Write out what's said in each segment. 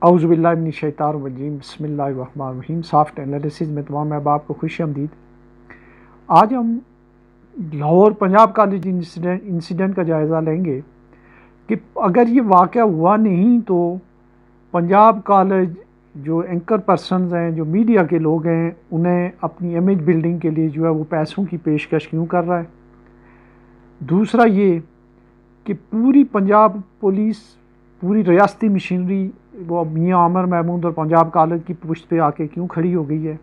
اعوذ باللہ من الشیطان الرجیم، بسم اللہ الرحمن الرحیم۔ سافٹ انالیسز میں تمام احباب کو خوش آمدید۔ آج ہم لاہور پنجاب کالج انسیڈنٹ کا جائزہ لیں گے کہ اگر یہ واقعہ ہوا نہیں تو پنجاب کالج جو اینکر پرسنز ہیں، جو میڈیا کے لوگ ہیں، انہیں اپنی امیج بلڈنگ کے لیے جو ہے وہ پیسوں کی پیشکش کیوں کر رہا ہے۔ دوسرا یہ کہ پوری پنجاب پولیس، پوری ریاستی مشینری وہ میاں عامر محمود اور پنجاب کالج کی پشت پہ آ کے کیوں کھڑی ہو گئی ہے۔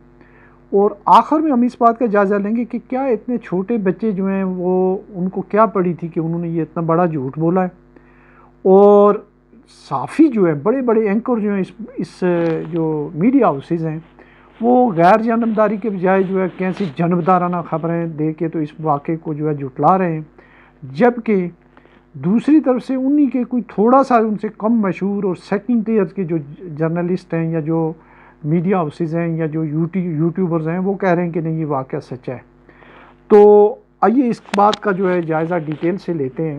اور آخر میں ہم اس بات کا جائزہ لیں گے کہ کیا اتنے چھوٹے بچے جو ہیں وہ ان کو کیا پڑی تھی کہ انہوں نے یہ اتنا بڑا جھوٹ بولا ہے، اور صحافی جو ہے، بڑے بڑے اینکر جو ہیں اس جو میڈیا ہاؤسز ہیں، وہ غیر جانبداری کے بجائے جو ہے کیسی جانبدارانہ خبریں دے کے تو اس واقعے کو جو ہے جھٹلا رہے ہیں، جبکہ دوسری طرف سے انہی کے کوئی تھوڑا سا ان سے کم مشہور اور سیکنڈ ٹیئر کے جو جرنلسٹ ہیں یا جو میڈیا ہاؤسز ہیں یا جو یوٹیوبرز ہیں، وہ کہہ رہے ہیں کہ نہیں یہ واقعہ سچا ہے۔ تو آئیے اس بات کا جو ہے جائزہ ڈیٹیل سے لیتے ہیں۔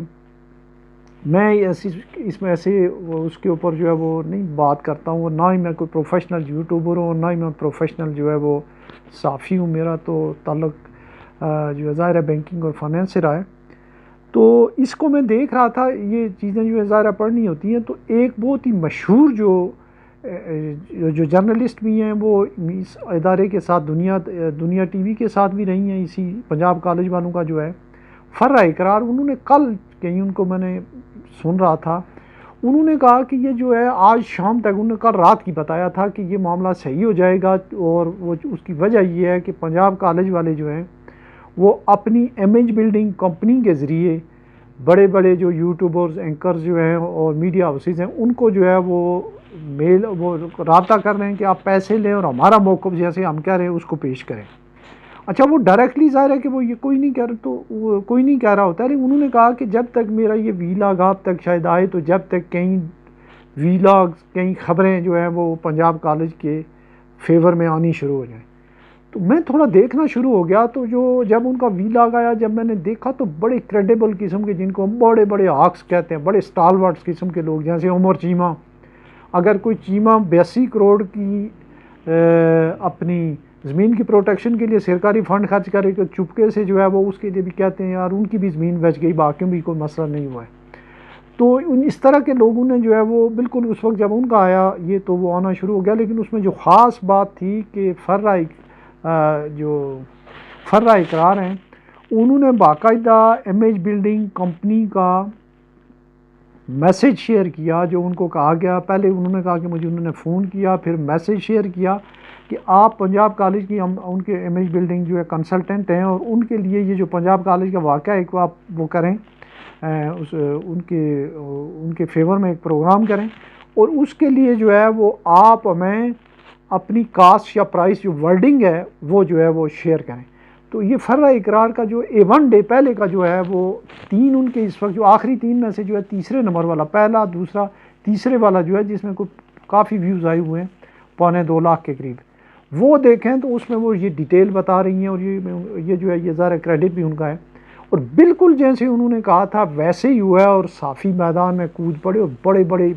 میں اس میں ایسے اس کے اوپر جو ہے وہ نہیں بات کرتا ہوں، نہ ہی میں کوئی پروفیشنل یوٹیوبر ہوں، نہ ہی میں پروفیشنل جو ہے وہ صحافی ہوں۔ میرا تو تعلق جو ہے ظاہر ہے بینکنگ اور فائنینس سے رہا ہے۔ تو اس کو میں دیکھ رہا تھا، یہ چیزیں جو ہے ظاہرہ پڑھنی ہوتی ہیں، تو ایک بہت ہی مشہور جو جرنلسٹ بھی ہیں، وہ اس ادارے کے ساتھ دنیا ٹی وی کے ساتھ بھی رہی ہیں، اسی پنجاب کالج والوں کا جو ہے فرع اقرار، انہوں نے کل کہیں ان کو میں نے سن رہا تھا، انہوں نے کہا کہ یہ جو ہے آج شام تک، انہوں نے کل رات کی بتایا تھا کہ یہ معاملہ صحیح ہو جائے گا، اور وہ اس کی وجہ یہ ہے کہ پنجاب کالج والے جو ہیں وہ اپنی امیج بلڈنگ کمپنی کے ذریعے بڑے بڑے جو یوٹیوبرز، اینکرز جو ہیں اور میڈیا ہاؤسز ہیں، ان کو جو ہے وہ رابطہ کر رہے ہیں کہ آپ پیسے لیں اور ہمارا موقف جیسے ہم کہہ رہے ہیں اس کو پیش کریں۔ اچھا، وہ ڈائریکٹلی ظاہر ہے کہ وہ یہ کوئی نہیں کہہ رہا ہوتا ہے، لیکن انہوں نے کہا کہ جب تک میرا یہ ویلاگ آپ تک شاید آئے، تو جب تک کہیں ویلاگز، کہیں خبریں جو ہیں وہ پنجاب کالج کے فیور میں آنی شروع ہو جائیں، تو میں تھوڑا دیکھنا شروع ہو گیا۔ تو جب ان کا ویلاگ آیا، جب میں نے دیکھا، تو بڑے کریڈیبل قسم کے، جن کو ہم بڑے بڑے ہاکس کہتے ہیں، بڑے اسٹالورٹس قسم کے لوگ، جیسے عمر چیمہ، اگر کوئی چیمہ 82 کروڑ کی اپنی زمین کی پروٹیکشن کے لیے سرکاری فنڈ خرچ کرے تو چپکے سے جو ہے وہ اس کے لیے بھی کہتے ہیں یار ان کی بھی زمین بچ گئی، باقیوں بھی کوئی مسئلہ نہیں ہوا ہے۔ تو اس طرح کے لوگوں نے جو ہے وہ بالکل اس وقت جب ان کا آیا یہ، تو وہ آنا شروع ہو گیا۔ لیکن اس میں جو خاص بات تھی کہ جو فرع اقرار ہیں، انہوں نے باقاعدہ امیج بلڈنگ کمپنی کا میسیج شیئر کیا، جو ان کو کہا گیا۔ پہلے انہوں نے کہا کہ مجھے انہوں نے فون کیا، پھر میسیج شیئر کیا کہ آپ پنجاب کالج کی، ہم ان کے امیج بلڈنگ جو ہے کنسلٹنٹ ہیں، اور ان کے لیے یہ جو پنجاب کالج کا واقعہ ہے کو آپ وہ کریں، ان کے فیور میں ایک پروگرام کریں، اور اس کے لیے جو ہے وہ آپ ہمیں اپنی کاسٹ یا پرائس جو ورڈنگ ہے وہ جو ہے وہ شیئر کریں۔ تو یہ فرع اقرار کا جو A1 ڈے پہلے کا جو ہے وہ 3 ان کے اس وقت جو آخری 3 میں سے جو ہے تیسرے نمبر والا، پہلا، دوسرا، تیسرے والا جو ہے، جس میں کافی ویوز آئے ہوئے ہیں، 2.25 لاکھ کے قریب، وہ دیکھیں تو اس میں وہ یہ ڈیٹیل بتا رہی ہیں، اور یہ جو ہے یہ ظاہر کریڈٹ بھی ان کا ہے۔ اور بالکل جیسے انہوں نے کہا تھا ویسے ہی ہوا ہے، اور صحافی میدان میں کود پڑے، اور بڑے بڑے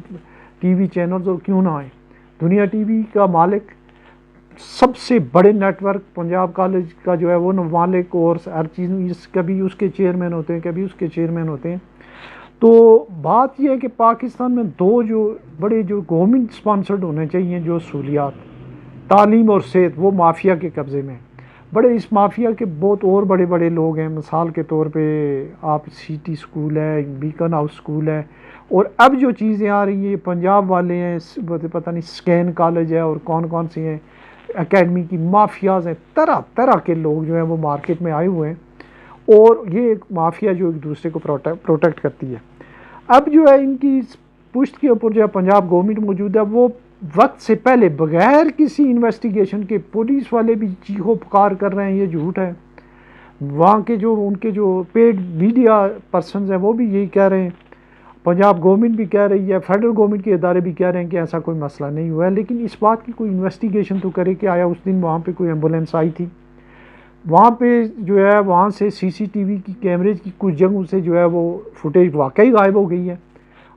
ٹی وی چینلز اور کیوں نہ آئیں، دنیا ٹی وی کا مالک، سب سے بڑے نیٹ ورک پنجاب کالج کا جو ہے وہ مالک، اور ہر چیز کبھی اس کے چیئرمین ہوتے ہیں، کبھی اس کے چیئرمین ہوتے ہیں۔ تو بات یہ ہے کہ پاکستان میں دو جو بڑے جو گورنمنٹ سپانسرڈ ہونے چاہیے جو سہولیات، تعلیم اور صحت، وہ مافیا کے قبضے میں۔ بڑے اس مافیا کے بہت اور بڑے بڑے لوگ ہیں، مثال کے طور پہ آپ سٹی سکول ہے، بیکن ہاؤس سکول ہے، اور اب جو چیزیں آ رہی ہیں، پنجاب والے ہیں، پتہ نہیں سکین کالج ہے، اور کون کون سی ہیں اکیڈمی کی مافیاز ہیں، طرح طرح کے لوگ جو ہیں وہ مارکیٹ میں آئے ہوئے ہیں، اور یہ ایک مافیا جو ایک دوسرے کو پروٹیکٹ کرتی ہے۔ اب جو ہے ان کی پشت کے اوپر جو ہے پنجاب گورنمنٹ موجود ہے، وہ وقت سے پہلے بغیر کسی انویسٹیگیشن کے، پولیس والے بھی چیخو پکار کر رہے ہیں یہ جھوٹ ہے، وہاں کے جو ان کے جو پیڈ میڈیا پرسنز ہیں وہ بھی یہی کہہ رہے ہیں، پنجاب گورنمنٹ بھی کہہ رہی ہے، فیڈرل گورنمنٹ کے ادارے بھی کہہ رہے ہیں کہ ایسا کوئی مسئلہ نہیں ہوا ہے۔ لیکن اس بات کی کوئی انویسٹیگیشن تو کرے کہ آیا اس دن وہاں پہ کوئی ایمبولینس آئی تھی، وہاں پہ جو ہے وہاں سے CCTV کی کیمریز کی کچھ جگہوں سے جو ہے وہ فوٹیج واقعی غائب ہو گئی ہے،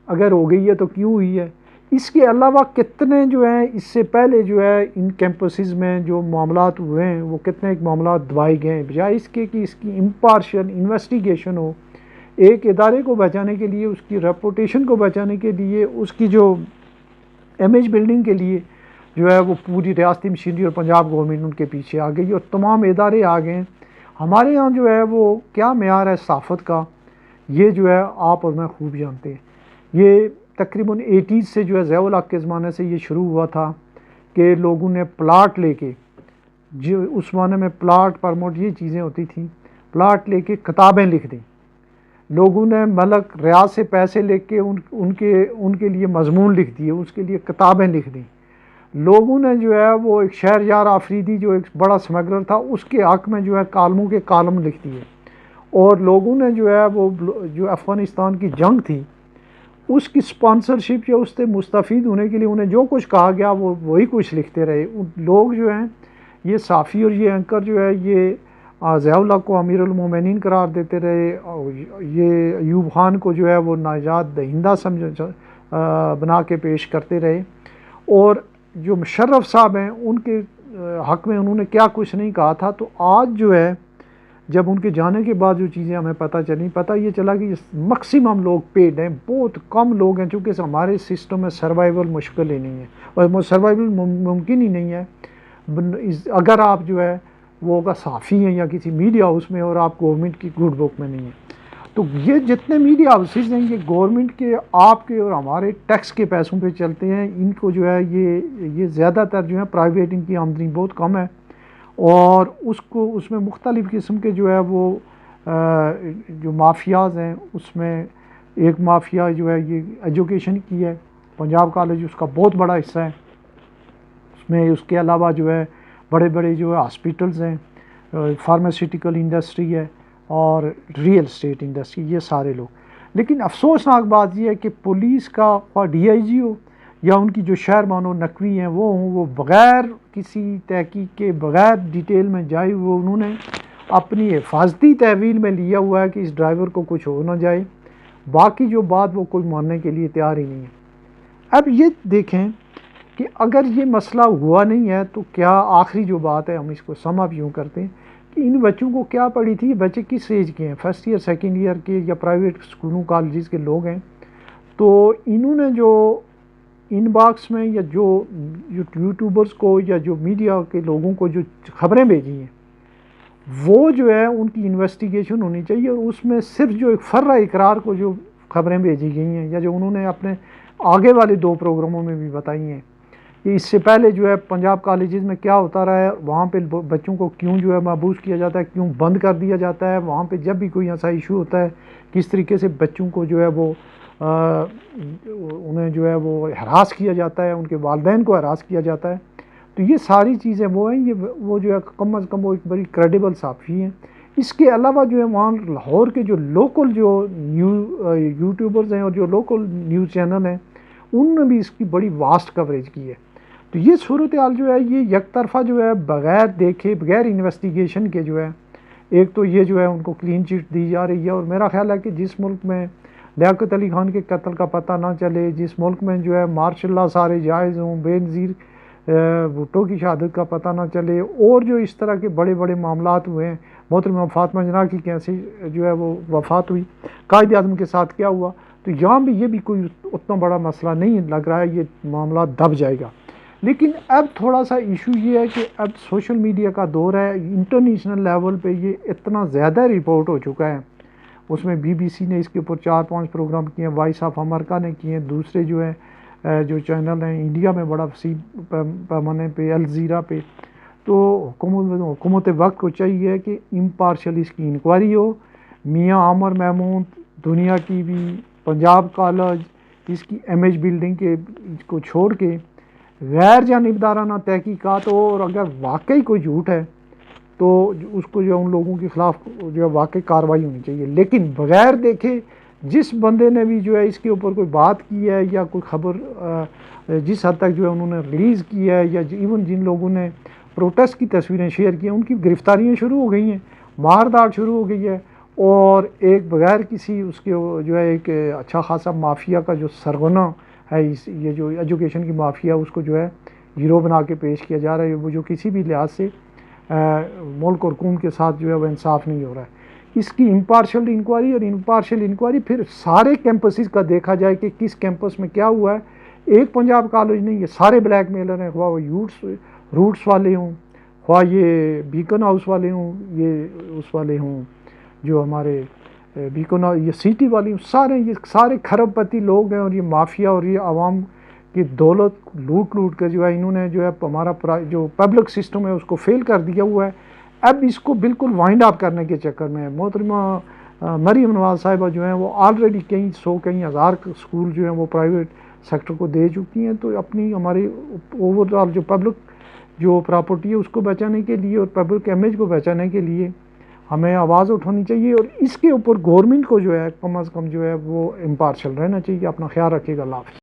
اگر ہو گئی ہے تو کیوں ہوئی ہے، اس کے علاوہ کتنے جو ہیں اس سے پہلے جو ہے ان کیمپسز میں جو معاملات ہوئے ہیں وہ کتنے ایک معاملات دبائے گئے ہیں، بجائے اس کے کہ اس کی امپارشل انویسٹیگیشن ہو، ایک ادارے کو بچانے کے لیے، اس کی ریپوٹیشن کو بچانے کے لیے، اس کی جو امیج بلڈنگ کے لیے جو ہے وہ پوری ریاستی مشینری اور پنجاب گورنمنٹ ان کے پیچھے آ گئی اور تمام ادارے آ گئے ہیں۔ ہمارے ہاں جو ہے وہ کیا معیار ہے صحافت کا، یہ جو ہے آپ اور میں خوب جانتے ہیں۔ یہ تقریباً 80s سے جو ہے ضیاء الحق کے زمانے سے یہ شروع ہوا تھا کہ لوگوں نے پلاٹ لے کے، جو اس زمانے میں پلاٹ پرموٹ یہ چیزیں ہوتی تھیں، پلاٹ لے کے کتابیں لکھ دیں، لوگوں نے ملک ریاض سے پیسے لے کے ان کے لیے مضمون لکھ دیے، اس کے لیے کتابیں لکھ دیں، لوگوں نے جو ہے وہ ایک شہر یار آفریدی جو ایک بڑا سمگلر تھا اس کے حق میں جو ہے کالموں کے کالم لکھ دیے، اور لوگوں نے جو ہے وہ جو افغانستان کی جنگ تھی اس کی سپانسرشپ یا اس سے مستفید ہونے کے لیے انہیں جو کچھ کہا گیا وہ وہی کچھ لکھتے رہے۔ لوگ جو ہیں یہ صحافی اور یہ اینکر جو ہے یہ ضیاء الحق کو امیر المومنین قرار دیتے رہے، اور یہ ایوب خان کو جو ہے وہ نجات دہندہ بنا کے پیش کرتے رہے، اور جو مشرف صاحب ہیں ان کے حق میں انہوں نے کیا کچھ نہیں کہا تھا۔ تو آج جو ہے جب ان کے جانے کے بعد جو چیزیں ہمیں پتہ یہ چلا کہ میکسیمم لوگ پیڈ ہیں، بہت کم لوگ ہیں، چونکہ ہمارے سسٹم میں سروائیول مشکل ہی نہیں ہے اور سروائیول ممکن ہی نہیں ہے اگر آپ جو ہے وہ اگر صحافی ہیں یا کسی میڈیا ہاؤس میں اور آپ گورنمنٹ کی گڈ بک میں نہیں ہیں۔ تو یہ جتنے میڈیا ہاؤسز ہیں یہ گورنمنٹ کے، آپ کے اور ہمارے ٹیکس کے پیسوں پہ چلتے ہیں، ان کو جو ہے یہ زیادہ تر جو ہے پرائیویٹ، ان کی آمدنی بہت کم ہے، اور اس میں مختلف قسم کے جو ہے وہ جو مافیاز ہیں، اس میں ایک مافیا جو ہے یہ ایجوکیشن کی ہے، پنجاب کالج اس کا بہت بڑا حصہ ہے، اس میں اس کے علاوہ جو ہے بڑے بڑے جو ہے ہاسپٹلز ہیں، فارماسیوٹیکل انڈسٹری ہے اور ریئل اسٹیٹ انڈسٹری، یہ سارے لوگ۔ لیکن افسوسناک بات یہ ہے کہ پولیس کا ڈی آئی جی ہو یا ان کی جو شہر بانو نقوی ہیں وہ بغیر کسی تحقیق کے، بغیر ڈیٹیل میں جائے وہ انہوں نے اپنی حفاظتی تحویل میں لیا ہوا ہے کہ اس ڈرائیور کو کچھ ہو نہ جائے، باقی جو بات وہ کوئی ماننے کے لیے تیار ہی نہیں ہے۔ اب یہ دیکھیں کہ اگر یہ مسئلہ ہوا نہیں ہے تو کیا آخری جو بات ہے ہم اس کو سم اپ یوں کرتے ہیں کہ ان بچوں کو کیا پڑھی تھی، یہ بچے کس ایج کے ہیں، فرسٹ ایئر سیکنڈ ایئر کے یا پرائیویٹ اسکولوں کالجز کے لوگ ہیں، تو انہوں نے جو ان باکس میں یا جو یوٹیوبرز کو یا جو میڈیا کے لوگوں کو جو خبریں بھیجی ہیں وہ جو ہے ان کی انویسٹیگیشن ہونی چاہیے، اور اس میں صرف جو ایک فرع اقرار کو جو خبریں بھیجی گئی ہیں یا جو انہوں نے اپنے آگے والے 2 پروگراموں میں بھی بتائی ہیں کہ اس سے پہلے جو ہے پنجاب کالجز میں کیا ہوتا رہا ہے، وہاں پہ بچوں کو کیوں جو ہے محبوس کیا جاتا ہے، کیوں بند کر دیا جاتا ہے، وہاں پہ جب بھی کوئی ایسا ایشو ہوتا ہے کس طریقے سے بچوں کو جو ہے وہ انہیں جو ہے وہ ہراس کیا جاتا ہے، ان کے والدین کو ہراس کیا جاتا ہے۔ تو یہ ساری چیزیں وہ ہیں، وہ جو ہے کم از کم وہ ایک بڑی کریڈیبل صحافی ہیں۔ اس کے علاوہ جو ہے وہاں لاہور کے جو لوکل جو یوٹیوبرز ہیں اور جو لوکل نیوز چینل ہیں ان نے بھی اس کی بڑی واسٹ کوریج کی ہے۔ تو یہ صورتحال جو ہے یہ یک طرفہ جو ہے بغیر دیکھے، بغیر انویسٹیگیشن کے جو ہے، ایک تو یہ جو ہے ان کو کلین چٹ دی جا رہی ہے، اور میرا خیال ہے کہ جس ملک میں لیاقت علی خان کے قتل کا پتہ نہ چلے، جس ملک میں جو ہے مارشاء اللہ سارے جائز ہوں، بے نظیر بھٹو کی شہادت کا پتہ نہ چلے، اور جو اس طرح کے بڑے بڑے معاملات ہوئے ہیں، محترمہ فاطمہ جناح کی کیسے جو ہے وہ وفات ہوئی، قائد اعظم کے ساتھ کیا ہوا، تو یہاں بھی یہ بھی کوئی اتنا بڑا مسئلہ نہیں لگ رہا ہے، یہ معاملہ دب جائے گا۔ لیکن اب تھوڑا سا ایشو یہ ہے کہ اب سوشل میڈیا کا دور ہے، انٹرنیشنل لیول پہ یہ اتنا زیادہ رپورٹ ہو چکا ہے، اس میں بی بی سی نے اس کے اوپر 4-5 پروگرام کیے ہیں، وائس آف امریکہ نے کیے ہیں، دوسرے جو ہیں جو چینل ہیں انڈیا میں بڑا وسیع پیمانے پہ، الجزیرہ پہ، تو حکومت وقت کو چاہیے کہ امپارشل اس کی انکوائری ہو، میاں عامر محمود، دنیا کی بھی، پنجاب کالج، اس کی امیج بلڈنگ کے کو چھوڑ کے غیر جانبدارانہ تحقیقات ہو، اور اگر واقعی کوئی جھوٹ ہے تو اس کو جو ان لوگوں کے خلاف جو ہے واقعی کارروائی ہونی چاہیے، لیکن بغیر دیکھے جس بندے نے بھی جو ہے اس کے اوپر کوئی بات کی ہے یا کوئی خبر جس حد تک جو ہے انہوں نے ریلیز کی ہے، یا ایون جن لوگوں نے پروٹیسٹ کی تصویریں شیئر کی ہیں ان کی گرفتاریاں شروع ہو گئی ہیں، مارداٹ شروع ہو گئی ہے، اور ایک بغیر کسی اس کے جو ہے ایک اچھا خاصا مافیا کا جو سرغنہ ہے یہ جو ایجوکیشن کی مافیا اس کو جو ہے ہیرو بنا کے پیش کیا جا رہا ہے، وہ جو کسی بھی لحاظ سے ملک اور قوم کے ساتھ جو ہے وہ انصاف نہیں ہو رہا ہے۔ اس کی امپارشل انکوائری اور امپارشل انکوائری پھر سارے کیمپسز کا دیکھا جائے کہ کس کیمپس میں کیا ہوا ہے۔ ایک پنجاب کالج نہیں، یہ سارے بلیک میلر ہیں، خواہ وہ روٹس والے ہوں، خواہ یہ بیکن ہاؤس والے ہوں، یہ اس والے ہوں جو ہمارے بیکن یہ سٹی والی ہوں، یہ سارے کھرب پتی لوگ ہیں، اور یہ مافیا اور یہ عوام کی دولت لوٹ کر جو ہے انہوں نے جو ہے ہمارا جو پبلک سسٹم ہے اس کو فیل کر دیا ہوا ہے۔ اب اس کو بالکل وائنڈ اپ کرنے کے چکر میں محترمہ مریم نواز صاحبہ جو ہیں وہ آلریڈی کئی ہزار اسکول جو ہیں وہ پرائیویٹ سیکٹر کو دے چکی ہیں، تو اپنی ہماری اوور آل جو پبلک جو پراپرٹی ہے اس کو بچانے کے لیے اور پبلک امیج کو بچانے کے لیے ہمیں آواز اٹھانی چاہیے، اور اس کے اوپر گورنمنٹ کو جو ہے کم از کم جو ہے وہ امپارشل رہنا چاہیے۔ اپنا خیال رکھیے گا، اللہ حافظ۔